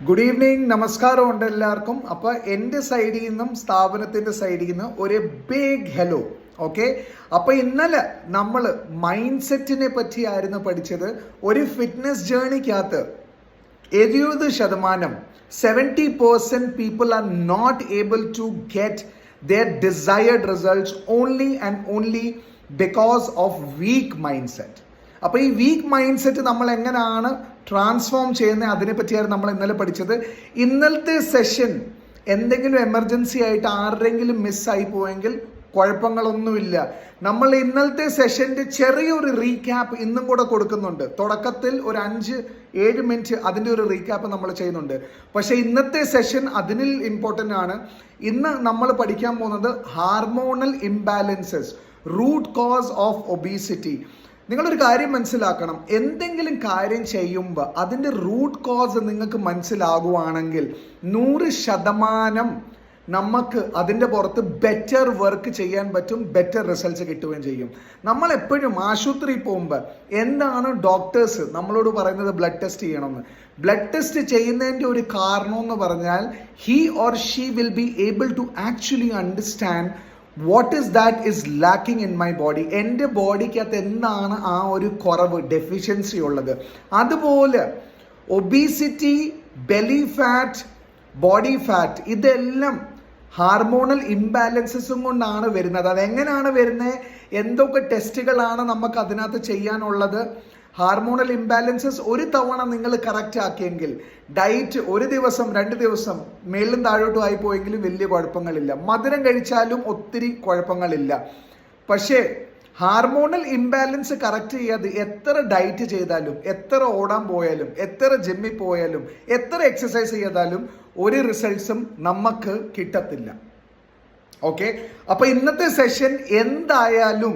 Good evening, നമസ്കാരം ഉണ്ട് എല്ലാവർക്കും. അപ്പോൾ എൻ്റെ സൈഡിൽ നിന്നും സ്ഥാപനത്തിൻ്റെ സൈഡിൽ നിന്ന് ഒരു ബിഗ് ഹലോ. ഓക്കെ, അപ്പോൾ ഇന്നലെ നമ്മൾ മൈൻഡ് സെറ്റിനെ പറ്റിയായിരുന്നു പഠിച്ചത്. ഒരു ഫിറ്റ്നസ് ജേണിക്കകത്ത് 70% people are not able to get their desired results only and only because of weak mindset. അപ്പോൾ ഈ വീക്ക് മൈൻഡ് സെറ്റ് നമ്മൾ എങ്ങനെയാണ് ട്രാൻസ്ഫോം ചെയ്യുന്നത് അതിനെ പറ്റിയാണ് നമ്മൾ ഇന്നലെ പഠിച്ചത്. ഇന്നലത്തെ സെഷൻ എന്തെങ്കിലും എമർജൻസി ആയിട്ട് ആരുടെങ്കിലും മിസ്സായി പോയെങ്കിൽ കുഴപ്പങ്ങളൊന്നുമില്ല. നമ്മൾ ഇന്നലത്തെ സെഷൻ്റെ ചെറിയൊരു റീക്യാപ്പ് ഇന്നും കൂടെ കൊടുക്കുന്നുണ്ട്. തുടക്കത്തിൽ ഒരു 5-7 മിനിറ്റ് അതിൻ്റെ ഒരു റീക്യാപ്പ് നമ്മൾ ചെയ്യുന്നുണ്ട്. പക്ഷേ ഇന്നത്തെ സെഷൻ അതിനിൽ ഇമ്പോർട്ടൻ്റ് ആണ്. ഇന്ന് നമ്മൾ പഠിക്കാൻ പോകുന്നത് hormonal imbalances, root cause of obesity. നിങ്ങളൊരു കാര്യം മനസ്സിലാക്കണം, എന്തെങ്കിലും കാര്യം ചെയ്യുമ്പോൾ അതിൻ്റെ റൂട്ട് കോസ് നിങ്ങൾക്ക് മനസ്സിലാകുവാണെങ്കിൽ 100% നമുക്ക് അതിൻ്റെ പുറത്ത് ബെറ്റർ വർക്ക് ചെയ്യാൻ പറ്റും, ബെറ്റർ റിസൾട്ട്സ് കിട്ടുകയും ചെയ്യും. നമ്മൾ എപ്പോഴും ആശുപത്രിയിൽ പോകുമ്പോൾ എന്താണ് ഡോക്ടേഴ്സ് നമ്മളോട് പറയുന്നത്? ബ്ലഡ് ടെസ്റ്റ് ചെയ്യണമെന്ന്. ബ്ലഡ് ടെസ്റ്റ് ചെയ്യുന്നതിൻ്റെ ഒരു കാരണം എന്ന് പറഞ്ഞാൽ he or she will be able to actually understand what is that is lacking in my body. എൻ്റെ ബോഡിക്കകത്ത് എന്താണ് ആ ഒരു കുറവ്, ഡെഫിഷ്യൻസി ഉള്ളത്. അതുപോലെ obesity, belly fat, body fat, ഇതെല്ലാം ഹാർമോണൽ ഇംബാലൻസസും കൊണ്ടാണ് വരുന്നത്. അതെങ്ങനെയാണ് വരുന്നത്? എന്തൊക്കെ ടെസ്റ്റുകളാണ് നമുക്ക് അതിനകത്ത് ചെയ്യാനുള്ളത്? ഹാർമോണൽ ഇംബാലൻസസ് ഒരു തവണ നിങ്ങൾ കറക്റ്റ് ആക്കിയെങ്കിൽ, ഡയറ്റ് ഒരു ദിവസം 2 ദിവസം മേലും താഴോട്ടും ആയി പോയെങ്കിലും വലിയ കുഴപ്പങ്ങളില്ല. മധുരം കഴിച്ചാലും ഒത്തിരി കുഴപ്പങ്ങളില്ല. പക്ഷേ ഹാർമോണൽ ഇംബാലൻസ് കറക്റ്റ് ചെയ്യാതെ എത്ര ഡയറ്റ് ചെയ്താലും, എത്ര ഓടാൻ പോയാലും, എത്ര ജിമ്മിൽ പോയാലും, എത്ര എക്സസൈസ് ചെയ്താലും ഒരു റിസൾട്ട്സും നമുക്ക് കിട്ടത്തില്ല. ഓക്കെ, അപ്പോൾ ഇന്നത്തെ സെഷൻ എന്തായാലും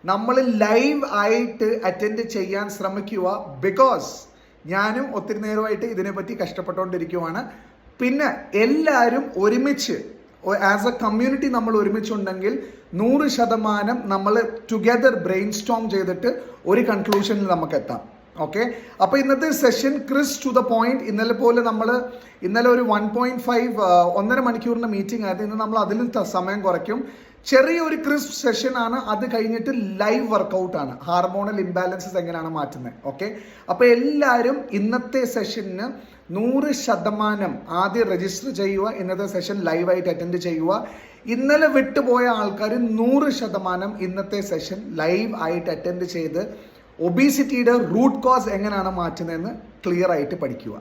നമ്മൾ ലൈവ് ആയിട്ട് അറ്റൻഡ് ചെയ്യാൻ ശ്രമിക്കുക. ബിക്കോസ് ഞാനും ഒത്തിരി നേരമായിട്ട് ഇതിനെപ്പറ്റി കഷ്ടപ്പെട്ടുകൊണ്ടിരിക്കുവാണ്. പിന്നെ എല്ലാവരും ഒരുമിച്ച് ആസ് എ കമ്മ്യൂണിറ്റി നമ്മൾ ഒരുമിച്ചുണ്ടെങ്കിൽ 100% നമ്മൾ ടുഗെദർ ബ്രെയിൻ സ്റ്റോം ചെയ്തിട്ട് ഒരു കൺക്ലൂഷനിൽ നമുക്ക് എത്താം. ഓക്കെ, അപ്പോൾ ഇന്നത്തെ session crisp to the point. ഇന്നലെ ഒരു 1.5 മണിക്കൂറിൻ്റെ മീറ്റിംഗ് ആയിരുന്നു. ഇന്ന് നമ്മൾ അതിലും സമയം കുറയ്ക്കും. ചെറിയൊരു ക്രിസ്പ് സെഷൻ ആണ്. അത് കഴിഞ്ഞിട്ട് ലൈവ് വർക്കൗട്ട് ആണ്. ഹാർമോണൽ ഇംബാലൻസസ് എങ്ങനെയാണ് മാറ്റുന്നത്. ഓക്കെ, അപ്പോൾ എല്ലാവരും ഇന്നത്തെ സെഷന് 100% ആദ്യം രജിസ്റ്റർ ചെയ്യുക. ഇന്നത്തെ സെഷൻ ലൈവായിട്ട് അറ്റൻഡ് ചെയ്യുക. ഇന്നലെ വിട്ടുപോയ ആൾക്കാർ 100% ഇന്നത്തെ സെഷൻ ലൈവ് ആയിട്ട് അറ്റൻഡ് ചെയ്ത് ഒബീസിറ്റിയുടെ റൂട്ട് കോസ് എങ്ങനെയാണ് മാറ്റുന്നതെന്ന് ക്ലിയർ ആയിട്ട് പഠിക്കുക.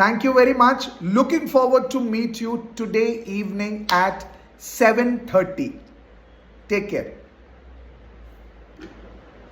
Thank you very much. Looking forward to meet you today evening at 7:30. Take care.